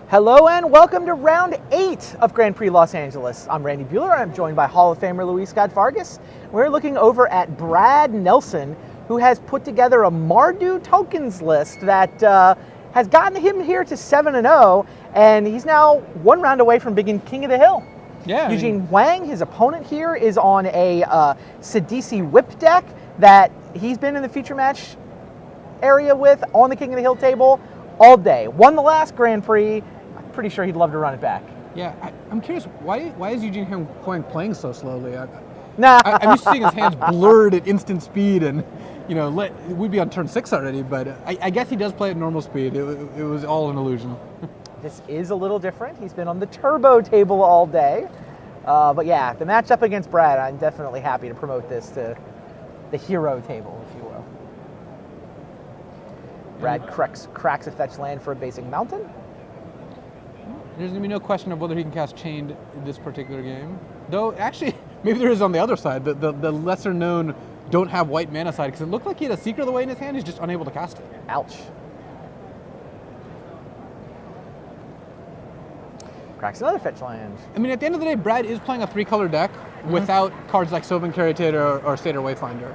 Hello and welcome to round 8 of Grand Prix Los Angeles. I'm Randy Buehler. I'm joined by Hall of Famer Luis Scott Vargas. We're looking over at Brad Nelson, who has put together a Mardu tokens list that has gotten him here to 7-0, and he's now one round away from being King of the Hill. Yeah. Eugene Wang, his opponent here, is on a Sidisi whip deck that he's been in the feature match area with on the King of the Hill table all day. Won the last Grand Prix. Pretty sure he'd love to run it back. Yeah, I'm curious, why is Eugene playing so slowly? I'm used to seeing his hands blurred at instant speed, and we'd be on turn 6 already, but I guess he does play at normal speed. It was all an illusion. This is a little different. He's been on the turbo table all day. But yeah, the matchup against Brad, I'm definitely happy to promote this to the hero table, if you will. Brad cracks a fetch land for a basic mountain. There's going to be no question of whether he can cast Chained in this particular game. Though, actually, maybe there is on the other side. The lesser known don't have white mana side, because it looked like he had a Seeker of the Way in his hand. He's just unable to cast it. Ouch. Cracks another fetch land. I mean, at the end of the day, Brad is playing a 3-color deck without cards like Sylvan Caryatid or Satyr Wayfinder,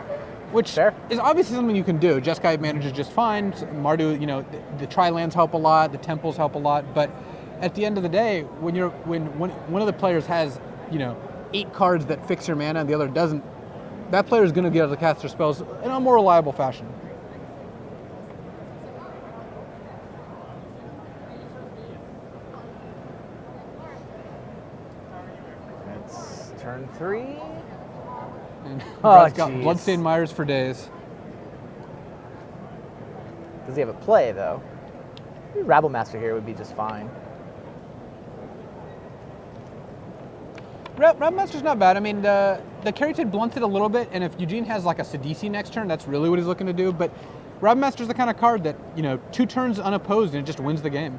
which is obviously something you can do. Jeskai manages just fine. Mardu, the tri-lands help a lot. The temples help a lot, but at the end of the day, when one of the players has 8 cards that fix your mana and the other doesn't, that player is going to be able to cast their spells in a more reliable fashion. It's turn 3. And Brad's got Bloodstained Mires for days. Does he have a play though? Maybe Rabblemaster here would be just fine. Rabblemaster's not bad. I mean, the Caryatid blunts it a little bit, and if Eugene has like a Sidisi next turn, that's really what he's looking to do. But Rabblemaster's the kind of card that, 2 turns unopposed and it just wins the game.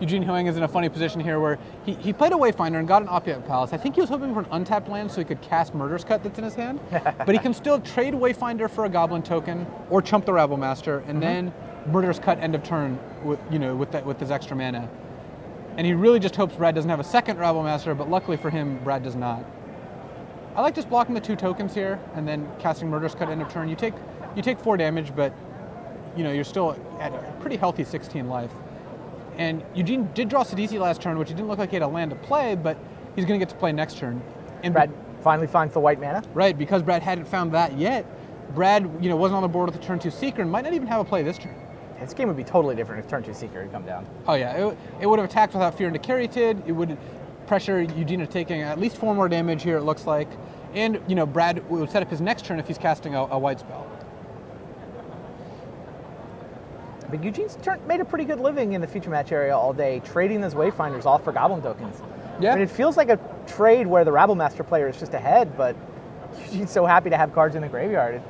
Eugene Hoang is in a funny position here where he played a Wayfinder and got an Opulent Palace. I think he was hoping for an untapped land so he could cast Murderous Cut that's in his hand. But he can still trade Wayfinder for a Goblin token or chump the Rabblemaster and then Murderous Cut end of turn with his extra mana. And he really just hopes Brad doesn't have a second Rabblemaster, but luckily for him, Brad does not. I like just blocking the 2 tokens here and then casting Murderous Cut end of turn. You take 4 damage, but you're still at a pretty healthy 16 life. And Eugene did draw Sidisi last turn, which it didn't look like he had a land to play, but he's going to get to play next turn. And Brad finally finds the white mana. Right, because Brad hadn't found that yet. Brad, wasn't on the board with the turn 2 Seeker and might not even have a play this turn. This game would be totally different if turn 2 Seeker had come down. Oh yeah, it would have attacked without fear into Caryatid. It would pressure Eugene into taking at least 4 more damage here, it looks like. And, Brad would set up his next turn if he's casting a white spell. But Eugene's made a pretty good living in the feature match area all day, trading those Wayfinders off for Goblin tokens. Yeah. I mean, it feels like a trade where the Rabblemaster player is just ahead, but Eugene's so happy to have cards in the graveyard.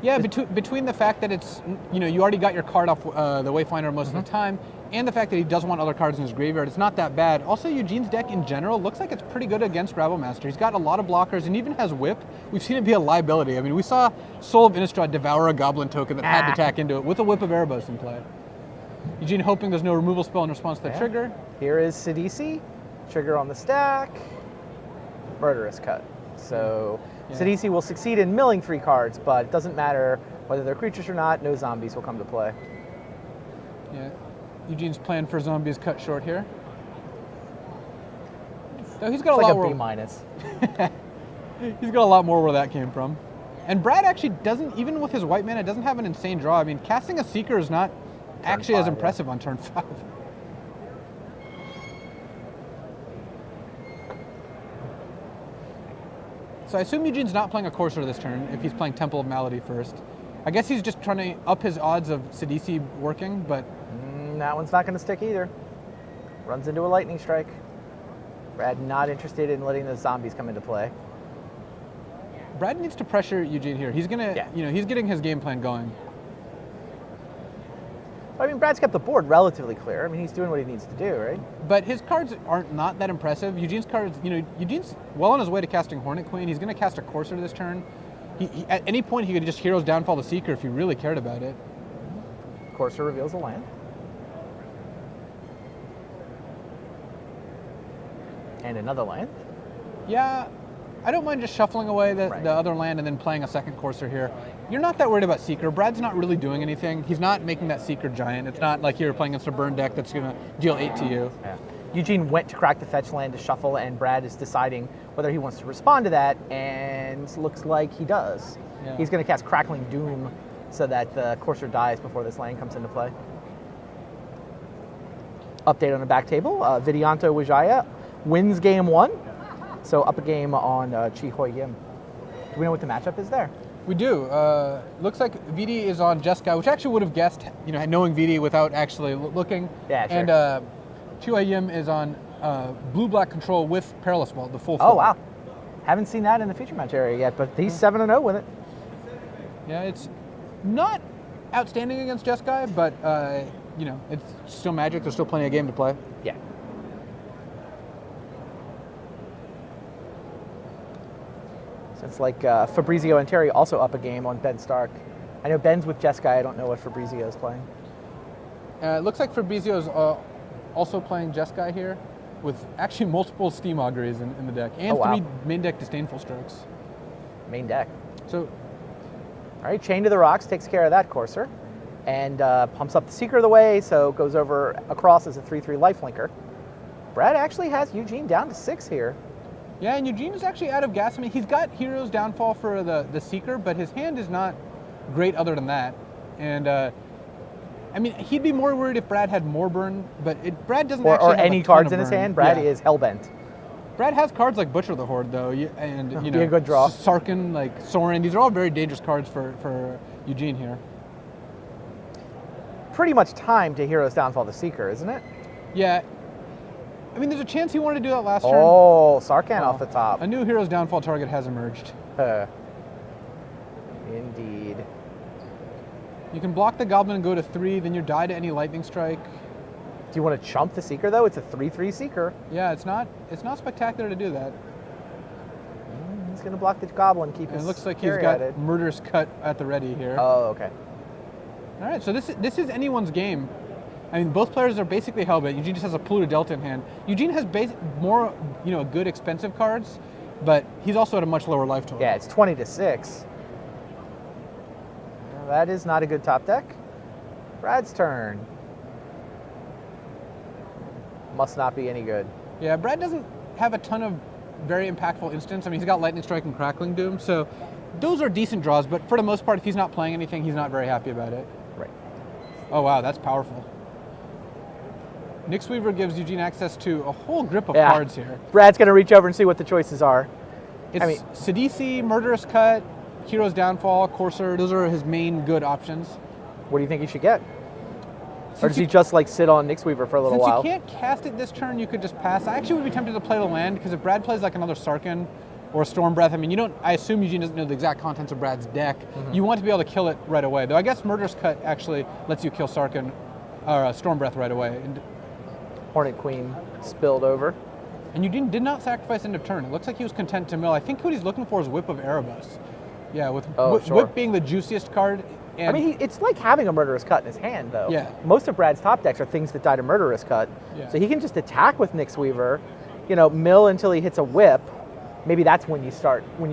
Yeah, between the fact that it's, you already got your card off the Wayfinder most of the time, and the fact that he doesn't want other cards in his graveyard, it's not that bad. Also, Eugene's deck in general looks like it's pretty good against Rabblemaster. He's got a lot of blockers and even has Whip. We've seen it be a liability. I mean, we saw Soul of Innistrad devour a Goblin token that had to tack into it with a Whip of Erebos in play. Eugene hoping there's no removal spell in response to the trigger. Here is Sidisi, trigger on the stack, Murderous Cut. So Sidisi will succeed in milling 3 cards, but it doesn't matter whether they're creatures or not, no zombies will come to play. Yeah. Eugene's plan for zombies cut short here. So he's got it's a like lot a more. B-. He's got a lot more where that came from. And Brad actually doesn't, even with his white mana, doesn't have an insane draw. I mean, casting a Seeker is not actually as impressive on turn 5. So I assume Eugene's not playing a Courser this turn if he's playing Temple of Malady first. I guess he's just trying to up his odds of Sidisi working, but that one's not going to stick either. Runs into a Lightning Strike. Brad not interested in letting those zombies come into play. Brad needs to pressure Eugene here. He's gonna, he's getting his game plan going. I mean, Brad's kept the board relatively clear. I mean, he's doing what he needs to do, right? But his cards aren't not that impressive. Eugene's cards, Eugene's well on his way to casting Hornet Queen. He's going to cast a Courser this turn. He at any point, he could just Heroes Downfall the Seeker if he really cared about it. Courser reveals a land. And another land. Yeah, I don't mind just shuffling away the other land and then playing a second Courser here. You're not that worried about Seeker. Brad's not really doing anything. He's not making that Seeker giant. It's not like you're playing against a burn deck that's going to deal 8 to you. Yeah. Eugene went to crack the fetch land to shuffle, and Brad is deciding whether he wants to respond to that, and looks like he does. Yeah. He's going to cast Crackling Doom so that the Courser dies before this land comes into play. Update on the back table. Vidianto Wijaya wins game 1, so up a game on Chi Hoi Yim. Do we know what the matchup is there? We do. Looks like VD is on Jeskai, which I actually would have guessed, knowing VD without actually looking. Yeah, sure. And Chi Yim is on blue-black control with Perilous Wall, the full. Oh, wow. Haven't seen that in the feature match area yet, but he's 7-0 with it. Yeah, it's not outstanding against Jeskai, but it's still Magic. There's still plenty of game to play. Yeah. So it's like Fabrizio and Terry also up a game on Ben Stark. I know Ben's with Jeskai. I don't know what Fabrizio is playing. It looks like Fabrizio's also playing Jeskai here with actually multiple Steam Auguries in the deck and 3 main deck Disdainful Strokes. Main deck. So, all right, Chain to the Rocks takes care of that Courser and pumps up the Seeker of the Way, so goes over across as a 3/3 lifelinker. Brad actually has Eugene down to 6 here. Yeah, and Eugene is actually out of gas. I mean, he's got Heroes Downfall for the Seeker, but his hand is not great other than that. And he'd be more worried if Brad had more burn, but Brad doesn't actually have any a ton cards of in his burn. hand. Brad is hellbent. Brad has cards like Butcher the Horde, though, and be a good draw. Sarkin, like Sorin. These are all very dangerous cards for Eugene here. Pretty much time to Heroes Downfall the Seeker, isn't it? Yeah. I mean, there's a chance he wanted to do that last turn. Oh, Sarkhan off the top. A new Heroes Downfall target has emerged. Indeed. You can block the Goblin and go to 3, then you die to any Lightning Strike. Do you want to chump the Seeker, though? It's a 3/3 Seeker. Yeah, it's not spectacular to do that. He's going to block the Goblin, keep his It looks like he's carry got at it. Murderous Cut at the ready here. Oh, okay. All right, so this is anyone's game. I mean, both players are basically hellbent. Eugene just has a Polluted Delta in hand. Eugene has more, good expensive cards, but he's also at a much lower life total. Yeah, it's 20 to 6. Well, that is not a good top deck. Brad's turn. Must not be any good. Yeah, Brad doesn't have a ton of very impactful instants. I mean, he's got Lightning Strike and Crackling Doom, so those are decent draws, but for the most part, if he's not playing anything, he's not very happy about it. Right. Oh, wow, that's powerful. Nyx Weaver gives Eugene access to a whole grip of cards here. Brad's going to reach over and see what the choices are. It's Sidisi, Murderous Cut, Heroes Downfall, Courser. Those are his main good options. What do you think he should get? Or does he just sit on Nyx Weaver for a little while? Since you can't cast it this turn, you could just pass. I actually would be tempted to play the land, because if Brad plays like another Sarkin or a Storm Breath, I mean, I assume Eugene doesn't know the exact contents of Brad's deck. Mm-hmm. You want to be able to kill it right away. Though I guess Murderous Cut actually lets you kill Sarkin or Storm Breath right away. And Hornet Queen spilled over. And Eugene did not sacrifice end of turn. It looks like he was content to mill. I think what he's looking for is Whip of Erebus. Yeah, with Whip being the juiciest card. And I mean, it's like having a Murderous Cut in his hand, though. Yeah. Most of Brad's top decks are things that die to Murderous Cut. Yeah. So he can just attack with Nyx Weaver, mill until he hits a whip. Maybe that's when you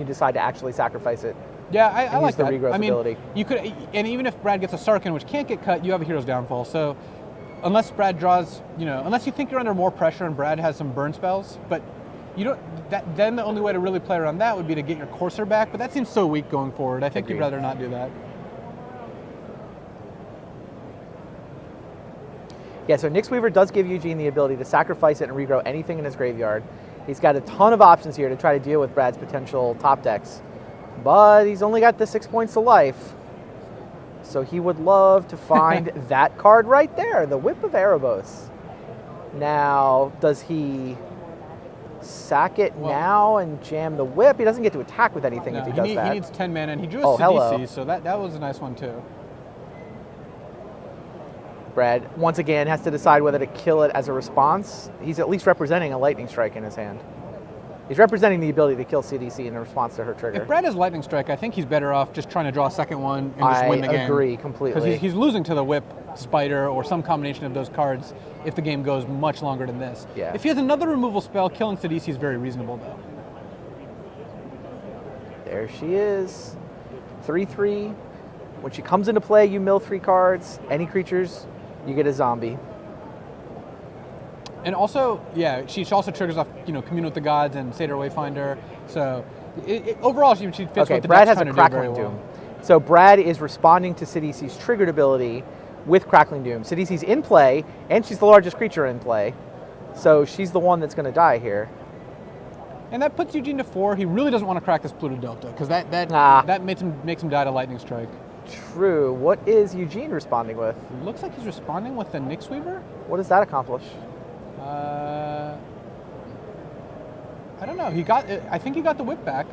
decide to actually sacrifice it. Yeah, I like that. Use the regrowth ability. You could, and even if Brad gets a Sarkin, which can't get cut, you have a Hero's Downfall. So unless Brad draws, unless you think you're under more pressure and Brad has some burn spells, but you don't. Then the only way to really play around that would be to get your Courser back. But that seems so weak going forward. I think you'd rather not do that. Yeah, so Nyx Weaver does give Eugene the ability to sacrifice it and regrow anything in his graveyard. He's got a ton of options here to try to deal with Brad's potential top decks. But he's only got the 6 points to life. So he would love to find that card right there, the Whip of Erebos. Now, does he sack it now and jam the Whip? He doesn't get to attack with anything if he does that. He needs 10 mana, and he drew a Sidisi, so that was a nice one too. Brad, once again, has to decide whether to kill it as a response. He's at least representing a Lightning Strike in his hand. He's representing the ability to kill CDC in response to her trigger. If Brad has Lightning Strike, I think he's better off just trying to draw a second one and just win the game. I agree completely. Because he's losing to the Whip, Spider, or some combination of those cards if the game goes much longer than this. Yeah. If he has another removal spell, killing CDC is very reasonable, though. There she is. 3/3. When she comes into play, you mill 3 cards. Any creatures, you get a zombie. And also, yeah, she also triggers off, Commune with the Gods and Seder Wayfinder. So overall, she fits Okay, what the Brad deck's has a trying to do very Crackling well. Doom. So Brad is responding to CDC's triggered ability with Crackling Doom. CDC's in play, and she's the largest creature in play. So she's the one that's going to die here. And that puts Eugene to 4. He really doesn't want to crack this Pluto Delta, because that makes him die to Lightning Strike. True. What is Eugene responding with? Looks like he's responding with the Nyx Weaver. What does that accomplish? I don't know. I think he got the Whip back.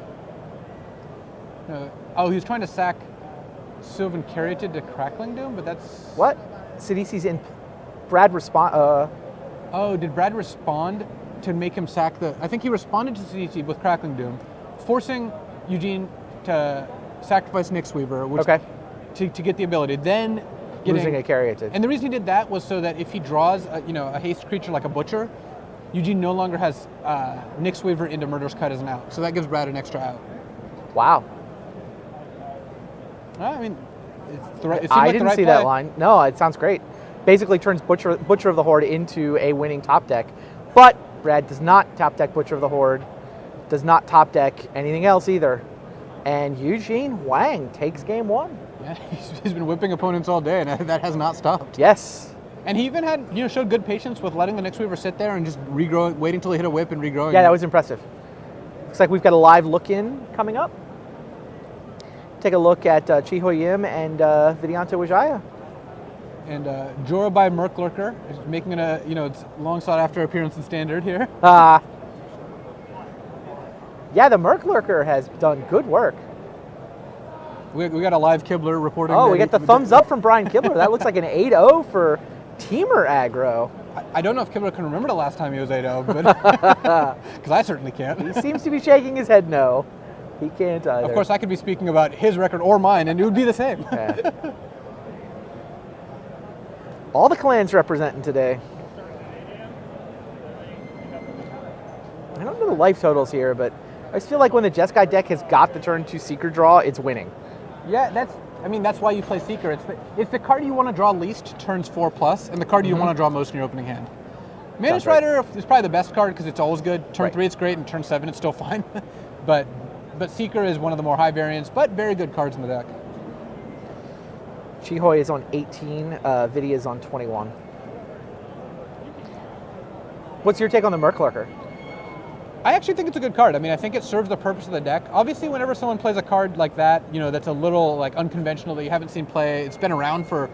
He was trying to sack Sylvan Caryatid to Crackling Doom, but that's... What? CDC's in... Brad respond... did Brad respond to make him sack the... I think he responded to CDC with Crackling Doom, forcing Eugene to sacrifice Nyx Weaver, which, to get the ability. Then losing a Caryatid. And the reason he did that was so that if he draws a haste creature like a Butcher, Eugene no longer has Nyx Weaver into Murderous Cut as an out. So that gives Brad an extra out. Wow. I mean, I didn't see that line. No, it sounds great. Basically turns Butcher of the Horde into a winning top deck. But Brad does not top deck Butcher of the Horde, does not top deck anything else either. And Eugene Wang takes game 1. Yeah, he's been whipping opponents all day, and that has not stopped. Yes. And he even had, showed good patience with letting the Nyx Weaver sit there and just regrowing, waiting until he hit a whip and regrowing. Yeah, that was impressive. Looks like we've got a live look-in coming up. Take a look at Chiho Yim and Vidyanto Wijaya. And Jorah by Murklurker is making its long sought-after appearance in Standard here. Yeah, the Murklurker has done good work. We got a live Kibler reporting. Oh, we get the thumbs up from Brian Kibler. That looks like an 8-0 for Teamer aggro. I don't know if Kibler can remember the last time he was 8-0, but because I certainly can't. He seems to be shaking his head no. He can't either. Of course, I could be speaking about his record or mine, and it would be the same. Yeah. All the clans representing today. I don't know the life totals here, but I just feel like when the Jeskai deck has got the turn 2 Seeker draw, it's winning. Yeah, that's why you play Seeker. It's the card you want to draw least turns 4+, and the card you want to draw most in your opening hand. Manus Rider is probably the best card because it's always good. Turn 3 it's great, and turn 7 it's still fine. but Seeker is one of the more high variants, but very good cards in the deck. Chihoy is on 18, Vidya is on 21. What's your take on the Murklurker? I actually think it's a good card. I mean, I think it serves the purpose of the deck. Obviously, whenever someone plays a card like that, that's a little unconventional that you haven't seen play, it's been around for,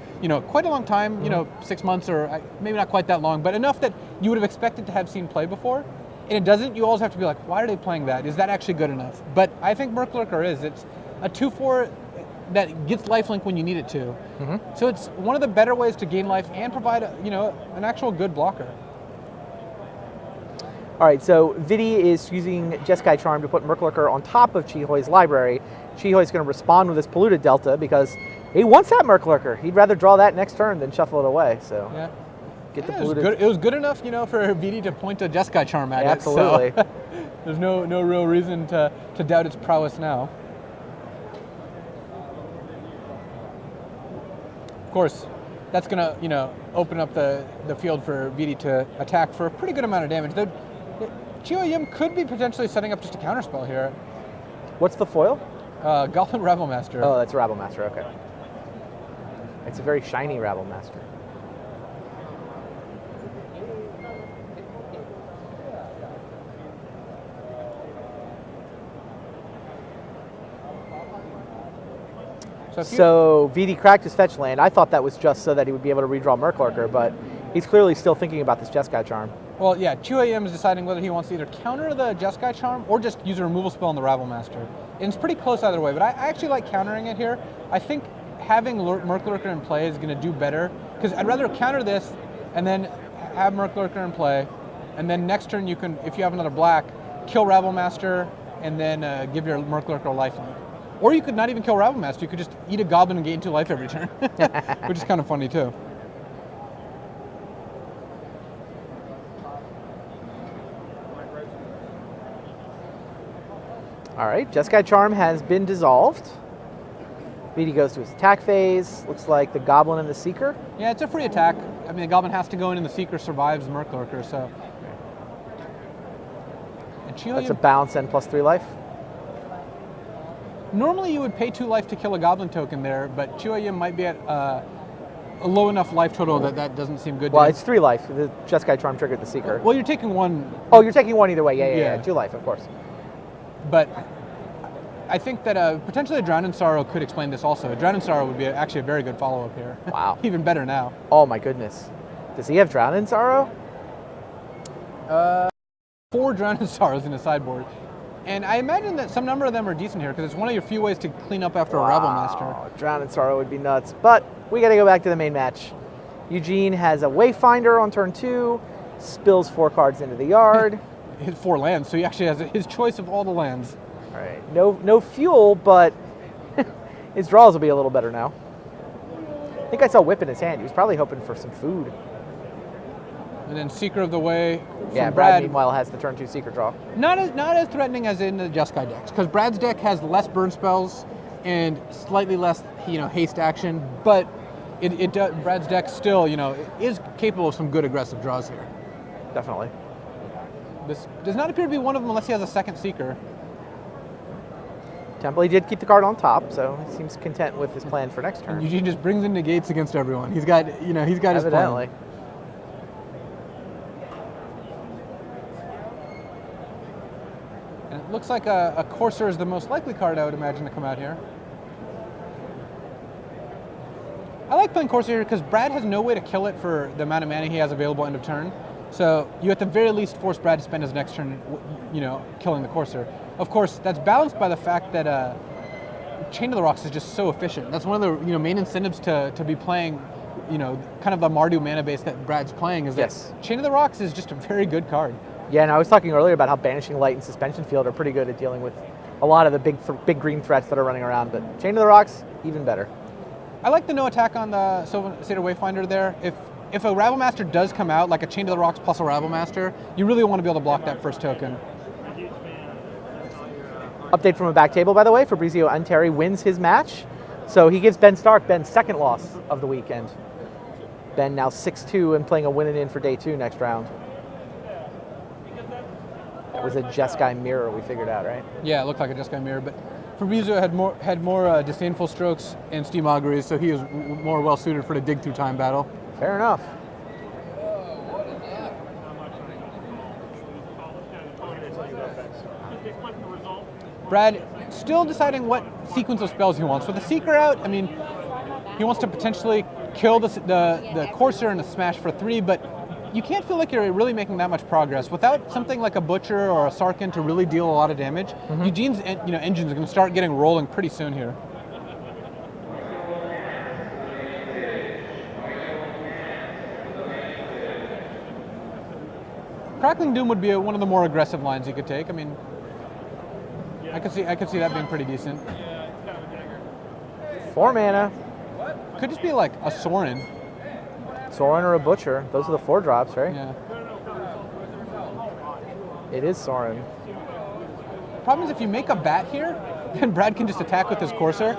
quite a long time, 6 months or maybe not quite that long, but enough that you would have expected to have seen play before. And it doesn't, you always have to be like, why are they playing that? Is that actually good enough? But I think Murklurker is. It's a 2/4 that gets lifelink when you need it to. So it's one of the better ways to gain life and provide, an actual good blocker. All right, so Vidi is using Jeskai Charm to put Murklurker on top of Chihoy's library. Chihoy's going to respond with his Polluted Delta because he wants that Murklurker. He'd rather draw that next turn than shuffle it away. So yeah. Get the Polluted. It was good enough, for Vidi to point a Jeskai Charm at Absolutely. it. So there's no real reason to doubt its prowess now. Of course, that's going to, open up the field for Vidi to attack for a pretty good amount of damage. Though Chiho Yim could be potentially setting up just a counterspell here. What's the foil? Goblin Rabblemaster. Oh, that's a Rabblemaster, okay. It's a very shiny Rabblemaster. So VD cracked his fetch land. I thought that was just so that he would be able to redraw Murklurker, but he's clearly still thinking about this Jeskai Charm. Well, yeah, Chiho Yim is deciding whether he wants to either counter the Jeskai Charm or just use a removal spell on the Rabblemaster. And it's pretty close either way, but I actually like countering it here. I think having Murklurker in play is going to do better Because I'd rather counter this and then have Murklurker in play, and then next turn you can, if you have another black, kill Rabblemaster and then give your Murklurker a lifelink. Or you could not even kill Rabblemaster, you could just eat a goblin and gain 2 life every turn, which is kind of funny too. All right, Jeskai Charm has been dissolved. BD goes to his attack phase. Looks like the Goblin and the Seeker. Yeah, it's a free attack. I mean, the Goblin has to go in and the Seeker survives the Murklurker, so. And That's a bounce and +3 life. Normally you would pay 2 life to kill a Goblin token there, but Chiyoyim might be at a low enough life total that doesn't seem good. Well, it's 3 life. The Jeskai Charm triggered the Seeker. Well, you're taking 1. Oh, you're taking 1 either way. Yeah. 2 life, of course. But I think that potentially a Drown in Sorrow could explain this also. Drown in Sorrow would be actually a very good follow-up here. Wow. Even better now. Oh my goodness. Does he have Drown in Sorrow? 4 Drown in Sorrows in his sideboard. And I imagine that some number of them are decent here, because it's one of your few ways to clean up after a Rabblemaster. Drown in Sorrow would be nuts. But we got to go back to the main match. Eugene has a Wayfinder on turn 2, spills 4 cards into the yard. His 4 lands, so he actually has his choice of all the lands. All right, no fuel, but his draws will be a little better now. I think I saw Whip in his hand. He was probably hoping for some food. And then Seeker of the Way from Yeah, Brad meanwhile has the turn 2 Seeker draw. Not as threatening as in the Jeskai decks, because Brad's deck has less burn spells and slightly less haste action, but Brad's deck still is capable of some good aggressive draws here. Definitely. This does not appear to be one of them unless he has a second Seeker. Temple, he did keep the card on top, so he seems content with his plan for next turn. And Eugene just brings in negates against everyone. He's got his Evidently. plan. And it looks like a Courser is the most likely card I would imagine to come out here. I like playing Courser here because Brad has no way to kill it for the amount of mana he has available end of turn. So you at the very least force Brad to spend his next turn, killing the Courser. Of course, that's balanced by the fact that Chain of the Rocks is just so efficient. That's one of the main incentives to be playing, kind of the Mardu mana base that Brad's playing is that Chain of the Rocks is just a very good card. Yeah, and I was talking earlier about how Banishing Light and Suspension Field are pretty good at dealing with a lot of the big green threats that are running around, but Chain of the Rocks, even better. I like the no attack on the Sylvan Seder Wayfinder there. If a Rabblemaster does come out, like a Chain of the Rocks plus a Rabblemaster, you really want to be able to block that first token. Update from a back table, by the way. Fabrizio Anteri wins his match. So he gives Ben Stark Ben's second loss of the weekend. Ben now 6-2 and playing a win and in for day 2 next round. That was a Jeskai mirror we figured out, right? Yeah, it looked like a Jeskai mirror, but Fabrizio had more disdainful strokes and steam auguries, so he was more well suited for the dig through time battle. Fair enough. Brad still deciding what sequence of spells he wants. With the Seeker out, I mean, he wants to potentially kill the Courser and a smash for 3, but you can't feel like you're really making that much progress. Without something like a Butcher or a Sarkhan to really deal a lot of damage, Eugene's engines are going to start getting rolling pretty soon here. Crackling Doom would be one of the more aggressive lines you could take. I mean, I could see that being pretty decent. 4 mana. Could just be like a Sorin. Sorin or a Butcher. Those are the 4 drops, right? Yeah. It is Sorin. Problem is if you make a bat here, then Brad can just attack with his Courser.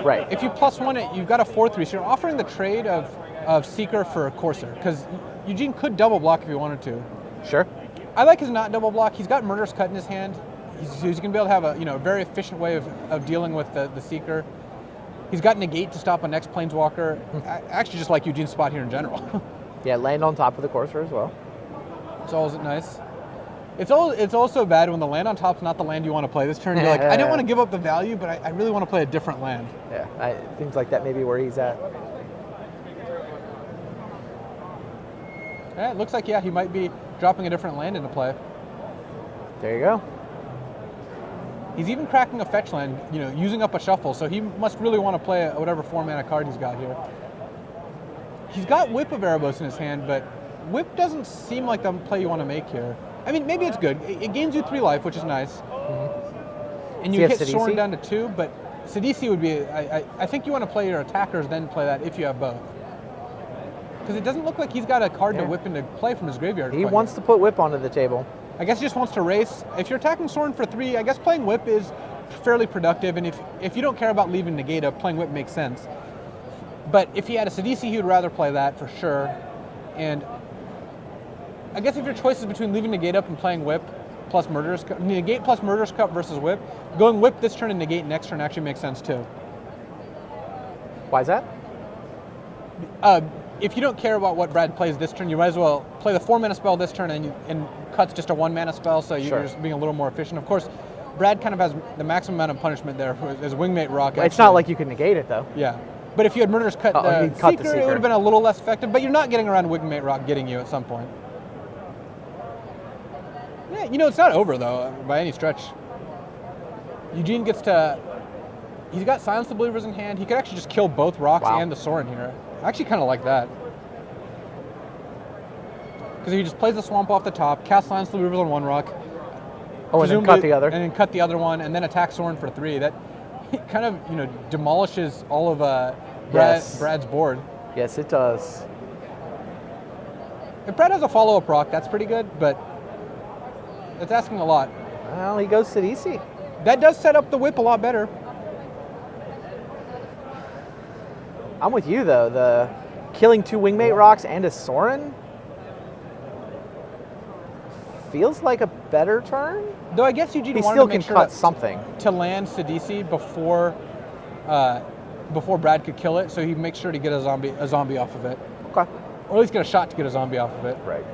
Right. If you +1 it, you've got a 4/3, so you're offering the trade of Seeker for a Courser, because Eugene could double block if he wanted to. Sure. I like his not double block. He's got Murderous Cut in his hand. He's going to be able to have a very efficient way of dealing with the Seeker. He's got Negate to stop a next Planeswalker. I actually just like Eugene's spot here in general. Yeah, land on top of the Courser as well. It's always nice. It's also bad when the land on top's not the land you want to play this turn. You're like, I didn't want to give up the value, but I really want to play a different land. Yeah, it seems like that may be where he's at. Yeah, it looks like, he might be dropping a different land into play. There you go. He's even cracking a fetch land, using up a shuffle, so he must really want to play whatever 4 mana card he's got here. he's got Whip of Erebos in his hand, but Whip doesn't seem like the play you want to make here. I mean, maybe it's good. It gains you 3 life, which is nice. And you hit Soren down to 2, but Sidisi would be, I think you want to play your attackers, then play that if you have both. Because it doesn't look like he's got a card to whip into play from his graveyard. He wants to put Whip onto the table. I guess he just wants to race. If you're attacking Soren for 3, I guess playing Whip is fairly productive, and if you don't care about leaving negate up, playing Whip makes sense. But if he had a Sidisi, he would rather play that for sure. And I guess if your choice is between leaving negate up and playing Whip plus Murderous Cup, negate plus Murderous Cup versus Whip, going Whip this turn and negate next turn actually makes sense too. Why is that? If you don't care about what Brad plays this turn, you might as well play the 4-mana spell this turn and Cut's just a 1-mana spell, so you're just being a little more efficient. Of course, Brad kind of has the maximum amount of punishment there as Wingmate Rock. Well, it's not like you can negate it, though. Yeah. But if you had Murderous Cut the Seeker, it would have been a little less effective, but you're not getting around Wingmate Rock getting you at some point. Yeah, it's not over, though, by any stretch. Eugene gets to... He's got Silence the Believers in hand. He could actually just kill both Rocks and the Soren here. I actually kind of like that. Because he just plays the Swamp off the top, casts Silence the Believers on 1 Rock. Oh, and then cut the other. And then cut the other one, and then attack Soren for 3. That kind of, demolishes all of Brad's board. Yes, it does. If Brad has a follow-up rock, that's pretty good, but it's asking a lot. Well, he goes Sidisi. That does set up the Whip a lot better. I'm with you, though. The killing 2 Wingmate Rocks and a Soren feels like a better turn. Though I guess Eugene he wanted still to make can sure cut something to land Sidisi before Brad could kill it, so he makes sure to get a zombie off of it. Okay. Or at least get a shot to get a zombie off of it. Right.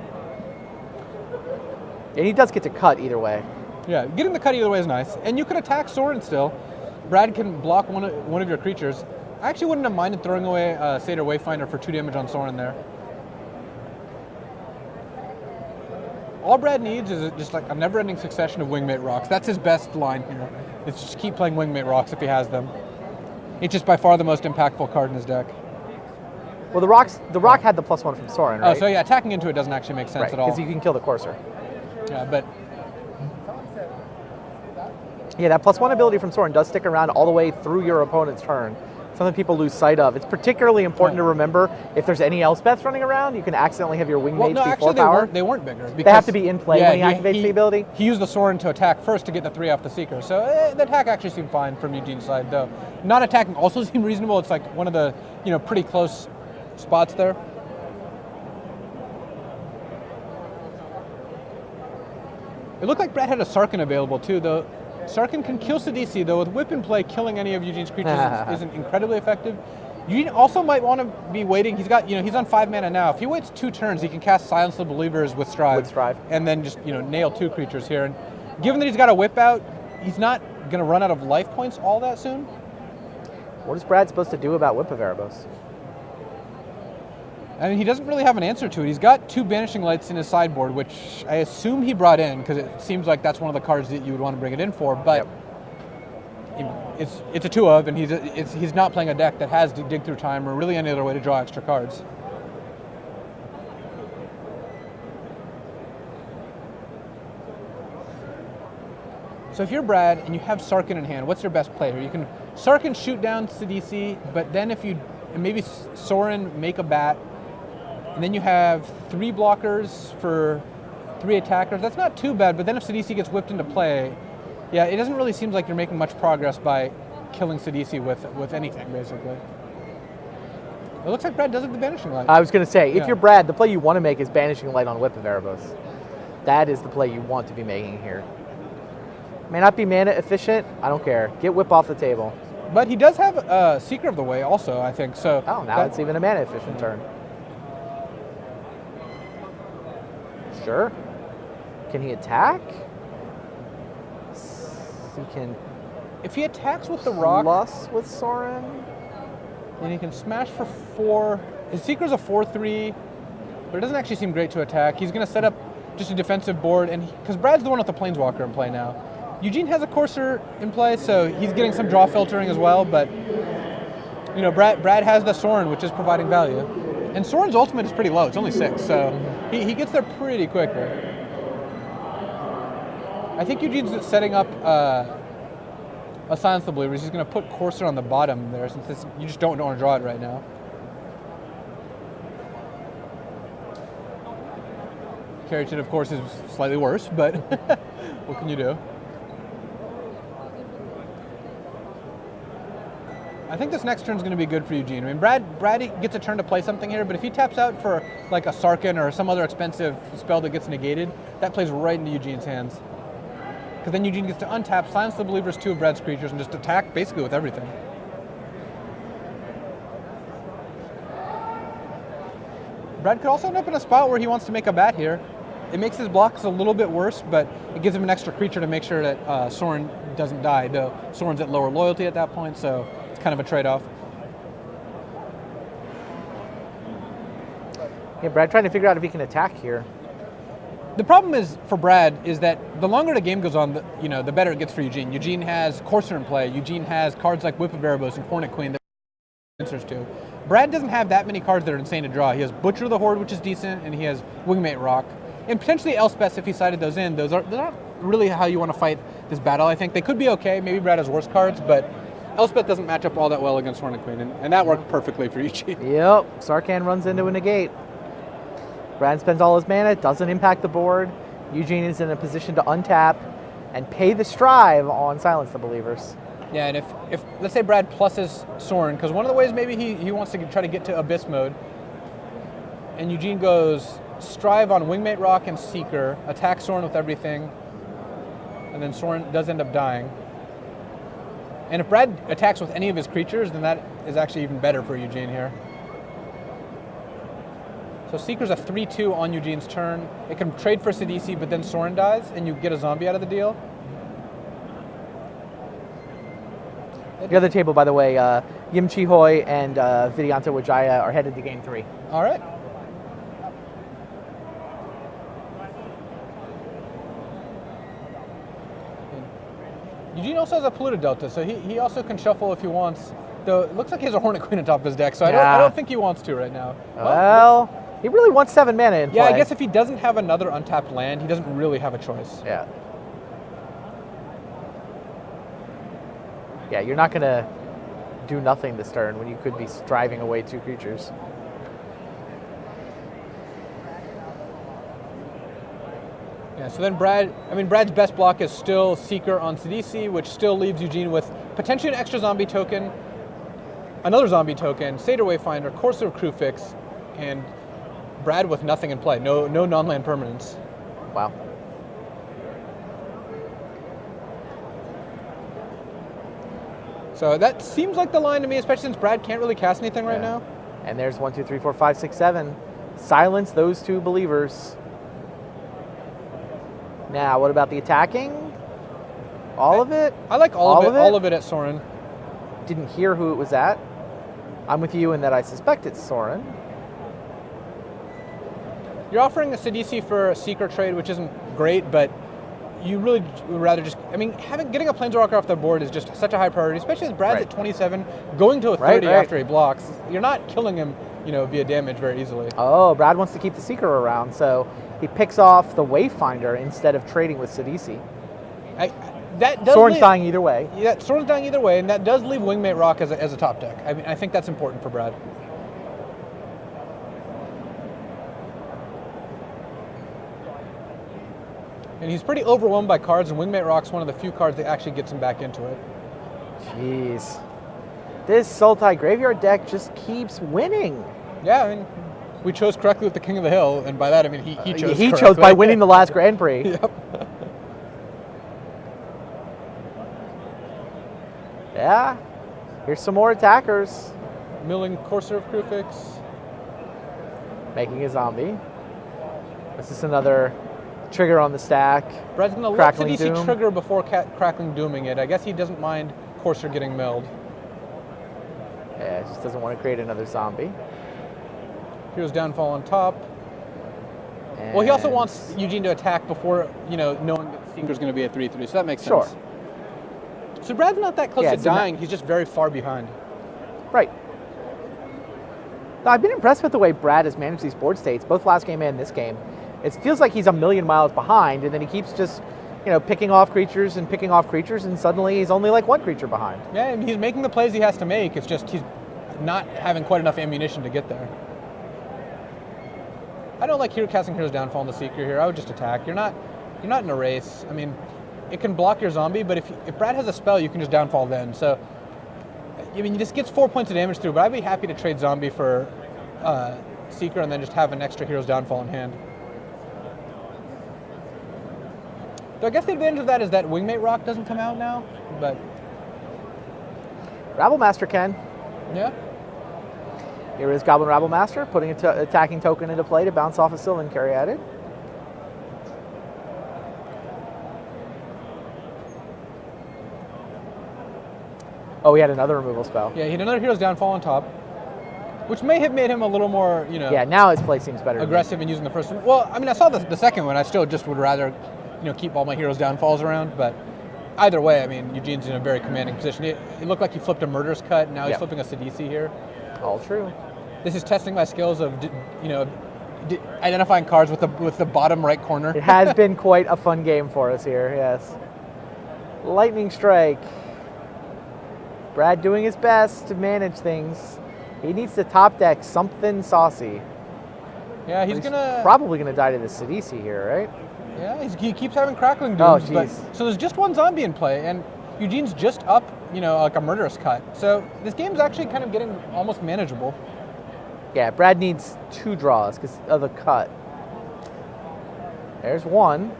And he does get to cut either way. Yeah, getting the cut either way is nice. And you could attack Soren still. Brad can block one of your creatures. I actually wouldn't have minded throwing away Satyr Wayfinder for 2 damage on Soren there. All Brad needs is just like a never-ending succession of Wingmate Rocks. That's his best line here. It's just keep playing Wingmate Rocks if he has them. It's just by far the most impactful card in his deck. Well, the rock had the +1 from Soren, right? Oh, so yeah, attacking into it doesn't actually make sense at all. Because you can kill the Courser. Yeah, but... Yeah, that +1 ability from Soren does stick around all the way through your opponent's turn. Something people lose sight of. It's particularly important to remember if there's any Elspeths running around, you can accidentally have your Wingmates be 4 power. They weren't bigger. They have to be in play when he activates the ability. He used the Soren to attack first to get the 3 off the Seeker. So the attack actually seemed fine from Eugene's side, though. Not attacking also seemed reasonable. It's like one of the pretty close spots there. It looked like Brad had a Sarkhan available too, though. Sarkhan can kill Sidisi, though with Whip in play, killing any of Eugene's creatures isn't incredibly effective. Eugene also might want to be waiting. He's got, he's on 5 mana now. If he waits 2 turns, he can cast Silence the Believers with Strive. And then just, nail 2 creatures here. And given that he's got a Whip out, he's not going to run out of life points all that soon. What is Brad supposed to do about Whip of Erebos? I mean, he doesn't really have an answer to it. He's got 2 Banishing Lights in his sideboard, which I assume he brought in because it seems like that's one of the cards that you would want to bring it in for. But it's a 2 of, and he's not playing a deck that has Dig Through Time or really any other way to draw extra cards. So if you're Brad and you have Sarkhan in hand, what's your best play here? You can Sarkhan shoot down Sidisi, but then if you maybe Soren make a bat. And then you have 3 blockers for 3 attackers. That's not too bad, but then if Sidisi gets whipped into play, yeah, it doesn't really seem like you're making much progress by killing Sidisi with anything, basically. It looks like Brad does it the Banishing Light. I was going to say, if you're Brad, the play you want to make is Banishing Light on Whip of Erebos. That is the play you want to be making here. May not be mana efficient, I don't care. Get Whip off the table. But he does have Seeker of the Way also, I think. So. Oh, now it's even a mana efficient turn. Sure. Can he attack? He can. If he attacks with the rock, plus with Soren, and he can smash for 4. His Seeker's a 4/3, but it doesn't actually seem great to attack. He's going to set up just a defensive board, and because Brad's the one with the Planeswalker in play now. Eugene has a Courser in play, so he's getting some draw filtering as well. But Brad has the Soren, which is providing value. And Soren's ultimate is pretty low. It's only 6, so he gets there pretty quickly. I think Eugene's setting up a Silence the Believers. He's going to put Courser on the bottom there, since you just don't want to draw it right now. Carrington, of course, is slightly worse, but what can you do? I think this next turn is going to be good for Eugene. I mean, Brad gets a turn to play something here, but if he taps out for like a Sarkin or some other expensive spell that gets negated, that plays right into Eugene's hands. Because then Eugene gets to untap, silence the Believers 2 of Brad's creatures, and just attack basically with everything. Brad could also end up in a spot where he wants to make a bat here. It makes his blocks a little bit worse, but it gives him an extra creature to make sure that Soren doesn't die, though Soren's at lower loyalty at that point, so it's kind of a trade-off. Yeah, Brad trying to figure out if he can attack here. The problem is for Brad is that the longer the game goes on, the better it gets for Eugene. Eugene has Courser in play. Eugene has cards like Whip of Erebos and Hornet Queen that answers to. Brad doesn't have that many cards that are insane to draw. He has Butcher of the Horde, which is decent, and he has Wingmate Rock. And potentially Elspeth if he sided those in. Those aren't really how you want to fight this battle, I think. They could be okay. Maybe Brad has worse cards, but Elspeth doesn't match up all that well against Hornet Queen, and that worked perfectly for Eugene. Yep, Sarkhan runs into a negate. Brad spends all his mana, doesn't impact the board. Eugene is in a position to untap and pay the strive on Silence the Believers. Yeah, and if let's say Brad pluses Soren, because one of the ways maybe he wants to try to get to Abyss mode, and Eugene goes Strive on Wingmate Rock and Seeker, attack Soren with everything, and then Soren does end up dying. And if Brad attacks with any of his creatures, then that is actually even better for Eugene here. So Seeker's a 3-2 on Eugene's turn. It can trade for Sidisi, but then Soren dies, and you get a zombie out of the deal. The other table, by the way, Yim Chi Hoi and Vidyanto Wijaya are headed to game 3. All right. Eugene also has a Polluted Delta, so he also can shuffle if he wants. Though it looks like he has a Hornet Queen on top of his deck, so I don't think he wants to right now. Well, he really wants 7 mana in play. Yeah, I guess if he doesn't have another untapped land, he doesn't really have a choice. Yeah. Yeah, you're not going to do nothing this turn when you could be driving away 2 creatures. Yeah, so then Brad's best block is still Seeker on Sidisi, which still leaves Eugene with potentially an extra zombie token, another zombie token, Satyr Wayfinder, Courser of Crewfix, and Brad with nothing in play, no non-land permanents. Wow. So that seems like the line to me, especially since Brad can't really cast anything right now. And there's 1, 2, 3, 4, 5, 6, 7. Silence those 2 Believers. Now, what about the attacking? All of it? I like all of it at Soren. Didn't hear who it was at. I'm with you in that I suspect it's Soren. You're offering a Sidisi for a Seeker trade, which isn't great, but you really would rather just, getting a Planeswalker off the board is just such a high priority, especially as Brad's at 27, going to a 30 after he blocks. You're not killing him, via damage very easily. Oh, Brad wants to keep the Seeker around, so he picks off the Wayfinder instead of trading with Sidisi. Soren's dying either way. Yeah, Soren's dying either way, and that does leave Wingmate Rock as a top deck. I think that's important for Brad. And he's pretty overwhelmed by cards, and Wingmate Rock's one of the few cards that actually gets him back into it. Jeez. This Sultai Graveyard deck just keeps winning. Yeah, we chose correctly with the King of the Hill, and by that I mean he chose He correctly. chose by winning the last Grand Prix. Yep. Yeah. Here's some more attackers. Milling Courser of Crewfix. Making a zombie. This is another trigger on the stack. Brad's going to let Sidisi trigger before Crackling Dooming it. I guess he doesn't mind Courser getting milled. Yeah, just doesn't want to create another zombie. Hero's Downfall on top. And well, he also wants Eugene to attack before, knowing that the Seeker's going to be at 3/3, so that makes sense. Sure. So Brad's not that close to dying, he's just very far behind. Right. No, I've been impressed with the way Brad has managed these board states, both last game and this game. It feels like he's a million miles behind, and then he keeps just, picking off creatures, and suddenly he's only like one creature behind. Yeah, and he's making the plays he has to make. It's just he's not having quite enough ammunition to get there. I don't like casting Hero's Downfall in the Seeker here. I would just attack. You're not in a race. I mean, it can block your zombie, but if Brad has a spell, you can just downfall then. So, I mean, he just gets 4 points of damage through, but I'd be happy to trade zombie for Seeker and then just have an extra Hero's Downfall in hand. So I guess the advantage of that is that Wingmate Rock doesn't come out now, but... Rabblemaster can. Yeah. Here is Goblin Rabblemaster, putting an attacking token into play to bounce off a Sylvan Caryatid. Oh, he had another removal spell. Yeah, he had another Hero's Downfall on top, which may have made him a little more, Yeah, now his play seems better. Aggressive in using the first one. Well, I mean, I saw the second one. I still just would rather, keep all my Hero's Downfalls around, but either way, I mean, Eugene's in a very commanding position. It looked like he flipped a Murderous Cut, now he's flipping a Sidisi here. All true. This is testing my skills of, identifying cards with the bottom right corner. It has been quite a fun game for us here, yes. Lightning Strike. Brad doing his best to manage things. He needs to top deck something saucy. Yeah, he's probably gonna die to the Sidisi here, right? Yeah, he keeps having Crackling Oh, Dooms. jeez. So there's just one zombie in play, and Eugene's just up, like a Murderous Cut. So this game's actually kind of getting almost manageable. Yeah, Brad needs 2 draws because of the cut. There's one.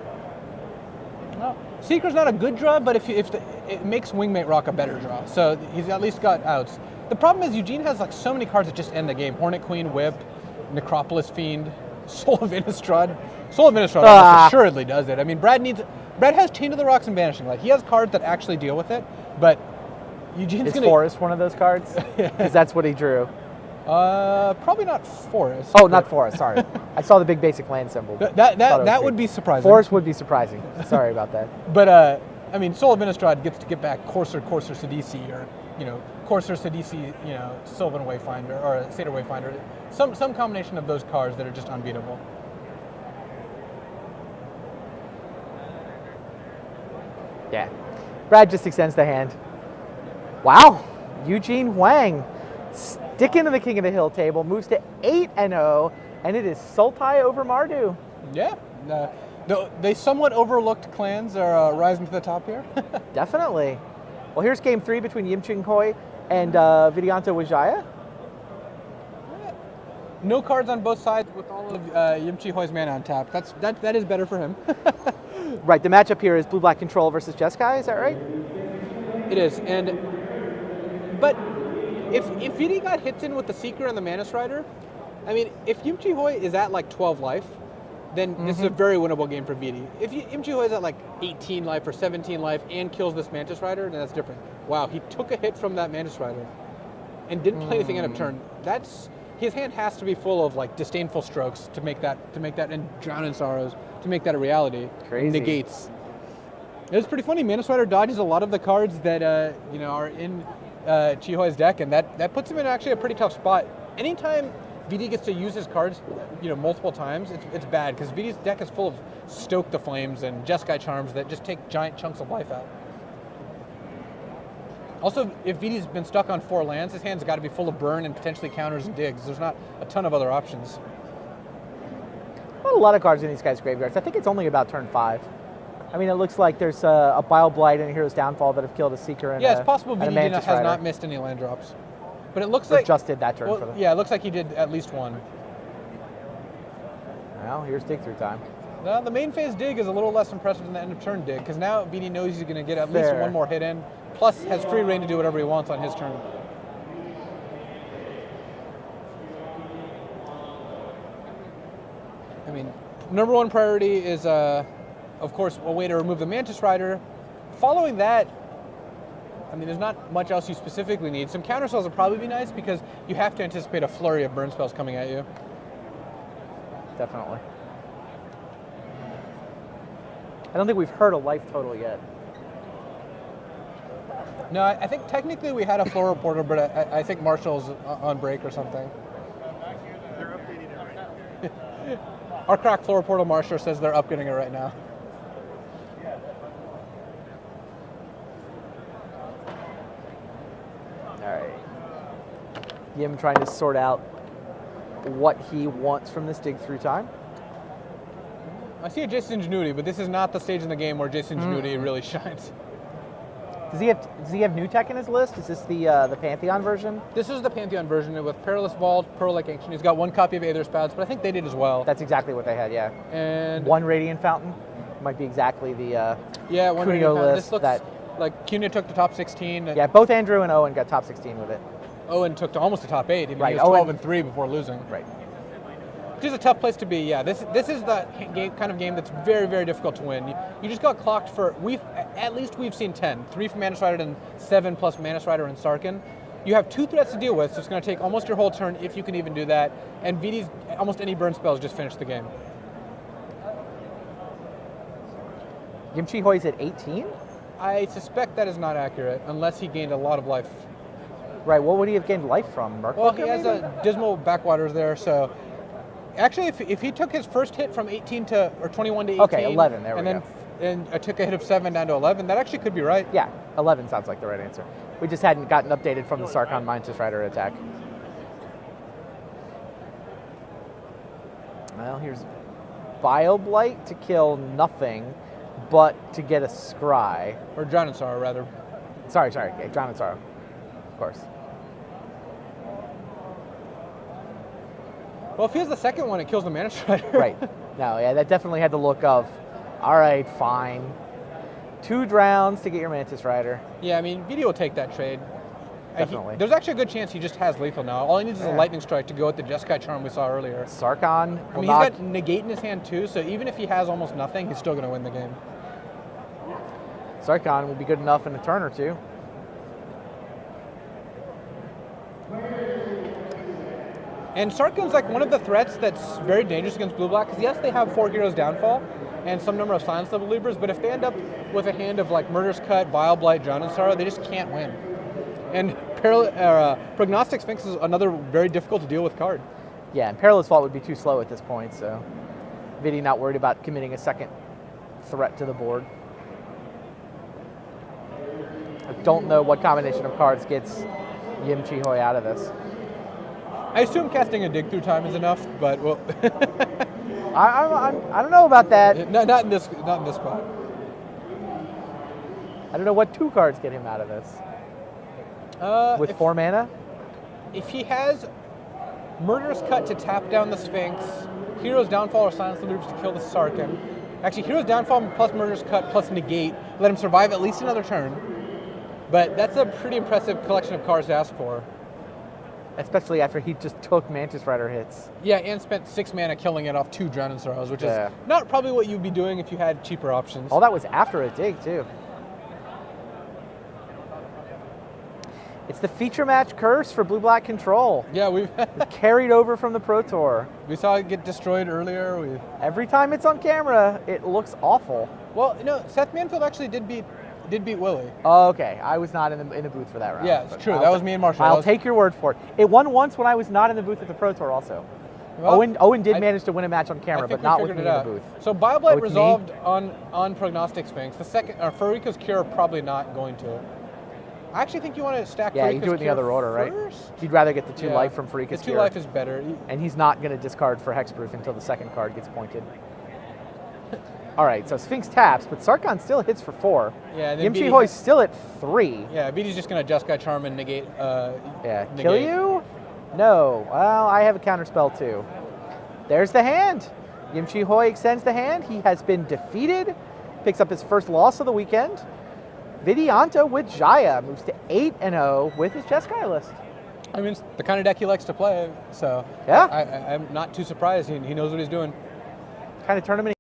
Well, Seeker's not a good draw, but it makes Wingmate Rock a better draw. So he's at least got outs. The problem is Eugene has like so many cards that just end the game. Hornet Queen, Whip, Necropolis Fiend, Soul of Innistrad. Soul of Innistrad almost assuredly does it. I mean, Brad has Chain of the Rocks and Banishing. Like, he has cards that actually deal with it, but Eugene's Is Forest one of those cards? Because that's what he drew. Probably not Forest. Oh, not Forest, sorry. I saw the big basic land symbol. That would be surprising. Forest would be surprising. Sorry about that. But, I mean, Soul of Innistrad gets to get back Courser Sidisi, or, Courser Sidisi, Sylvan Wayfinder, or Satyr Wayfinder. Some combination of those cards that are just unbeatable. Yeah. Brad just extends the hand. Wow. Eugene Wang sticking to the King of the Hill table, moves to 8-0, and it is Sultai over Mardu. Yeah. They somewhat overlooked clans are rising to the top here. Definitely. Well, here's game 3 between Yimching-Hoi and Vidianta Wijaya. No cards on both sides with all of Yimchi-Hoi's mana on tap. That is better for him. Right, the matchup here is Blue-Black Control versus Jeskai, is that right? It is, but if Vidi got hits in with the Seeker and the Manus Rider, I mean, if Yimchi-Hoi is at like 12 life, then this is a very winnable game for Vidi. If Yimchi-Hoi is at like 18 life or 17 life and kills this Mantis Rider, then that's different. Wow, he took a hit from that Mantis Rider and didn't play anything end of turn. His hand has to be full of like disdainful strokes to make that and Drown in Sorrows to make that a reality. Crazy. Negates. It's pretty funny. Manus Rider dodges a lot of the cards that are in Chihoi's deck, and that puts him in actually a pretty tough spot. Anytime VD gets to use his cards, multiple times, it's bad because VD's deck is full of Stoke the Flames and Jeskai Charms that just take giant chunks of life out. Also, if VD's been stuck on 4 lands, his hand's got to be full of burn and potentially counters and digs. There's not a ton of other options. Not a lot of cards in these guys' graveyards. I think it's only about turn 5. I mean, it looks like there's a Bile Blight and a Hero's Downfall that have killed a Seeker and it's possible VD has Rider. not missed any land drops. But it looks or like... just did that turn for them. Yeah, it looks like he did at least one. Well, here's dig through time. Now, the main phase dig is a little less impressive than the end of turn dig, because now VD knows he's going to get at least one more hit in, plus has free reign to do whatever he wants on his turn. I mean, number 1 priority is, of course, a way to remove the Mantis Rider. Following that, I mean, there's not much else you specifically need. Some counter spells would probably be nice because you have to anticipate a flurry of burn spells coming at you. Definitely. I don't think we've heard a life total yet. No, I think technically we had a floor reporter, but I think Marshall's on break or something. Our crack floor portal marsher says they're upgrading it right now. All right. Yim trying to sort out what he wants from this dig through time. I see a Jason Ingenuity, but this is not the stage in the game where Jason Ingenuity really shines. Does he have new tech in his list? Is this the Pantheon version? This is the Pantheon version with Perilous Vault, Pearl-like Ancient. He's got one copy of Aether Spouts, but I think they did as well. That's exactly what they had, yeah. And one Radiant Fountain might be exactly the yeah, one Cuneo list. This looks like Cuneo took the top 16. Yeah, both Andrew and Owen got top 16 with it. Owen took to almost the top 8. I mean, right. He was 12-3 before losing. Right. Which is a tough place to be. Yeah, this is the kind of game that's very, very difficult to win. You just got clocked for at least we've seen 10, 3 from Manus Rider and 7 plus Manus Rider and Sarkhan. You have 2 threats to deal with, so it's going to take almost your whole turn if you can even do that. And VD's almost any burn spells just finish the game. Yim Chi-Hoi's at 18? I suspect that is not accurate unless he gained a lot of life. Right. What would he have gained life from? Merc Well, he has a dismal backwaters there, so. Actually, if he took his first hit from 18 to, or 21 to 18. Okay, 11, there we go. And I took a hit of 7 down to 11, that actually could be right. Yeah, 11 sounds like the right answer. We just hadn't gotten updated from the Sarkhan Mantis Rider attack. Well, here's Bioblight to kill nothing, but to get a Scry. Or Drown in Sorrow, rather. Sorry, yeah, Drown in Sorrow, of course. Well, if he has the second one, it kills the Mantis Rider. Right. No, yeah, that definitely had the look of, all right, fine. 2 drowns to get your Mantis Rider. Yeah, I mean, VD will take that trade. Definitely. There's actually a good chance he just has lethal now. All he needs is a Lightning Strike to go with the Jeskai Charm we saw earlier. Sarkhan. I mean, he's got Negate in his hand too, so even if he has almost nothing, he's still going to win the game. Sarkhan will be good enough in a turn or two. And Sarkhan's like one of the threats that's very dangerous against blue-black, because yes, they have 4 heroes downfall and some number of silence level Libras, but if they end up with a hand of like Murderous Cut, Bioblight, Drown in Sorrow, they just can't win. And Prognostic Sphinx is another very difficult to deal with card. Yeah, and Perilous Vault would be too slow at this point, so Vidi not worried about committing a second threat to the board. I don't know what combination of cards gets Yim Chi-Hoi out of this. I assume casting a dig through time is enough, but well. I don't know about that. Not in this spot. I don't know what 2 cards get him out of this. With 4 mana? If he has Murderous Cut to tap down the Sphinx, Hero's Downfall or Silence the Loops to kill the Sarkhan. Actually, Hero's Downfall plus Murderous Cut plus Negate, let him survive at least another turn. But that's a pretty impressive collection of cards to ask for. Especially after he just took Mantis Rider hits. Yeah, and spent 6 mana killing it off 2 Drown in Sorrows, which is not probably what you'd be doing if you had cheaper options. All that was after a dig, too. It's the feature match curse for blue-black control. Yeah, we've carried over from the Pro Tour. We saw it get destroyed earlier. Every time it's on camera, it looks awful. Well, Seth Manfield actually did beat Willie. Oh, okay. I was not in the booth for that round. Yeah, it's true. That was me and Marshall. I'll take your word for it. It won once when I was not in the booth at the Pro Tour also. Well, Owen did manage to win a match on camera, but not with me in the booth. So Bioblight resolved on Prognostic Sphinx. The second, Farika's Cure, probably not going to. I actually think you want to stack Farika's Cure. Yeah, you do it in the other order, right? First? You'd rather get the 2 life from Farika's Cure. The 2 life is better. And he's not going to discard for Hexproof until the second card gets pointed. All right, so Sphinx taps, but Sarkhan still hits for 4. Yeah, and Yim Chi-Hoi's still at 3. Yeah, BD's just going to Jeskai Charm and negate. Kill you? No. Well, I have a counterspell too. There's the hand. Yim Chi-Hoi extends the hand. He has been defeated. Picks up his first loss of the weekend. Vidianto with Jaya moves to 8-0 with his Jeskai list. I mean, it's the kind of deck he likes to play, so yeah, I'm not too surprised. He knows what he's doing. Kind of tournament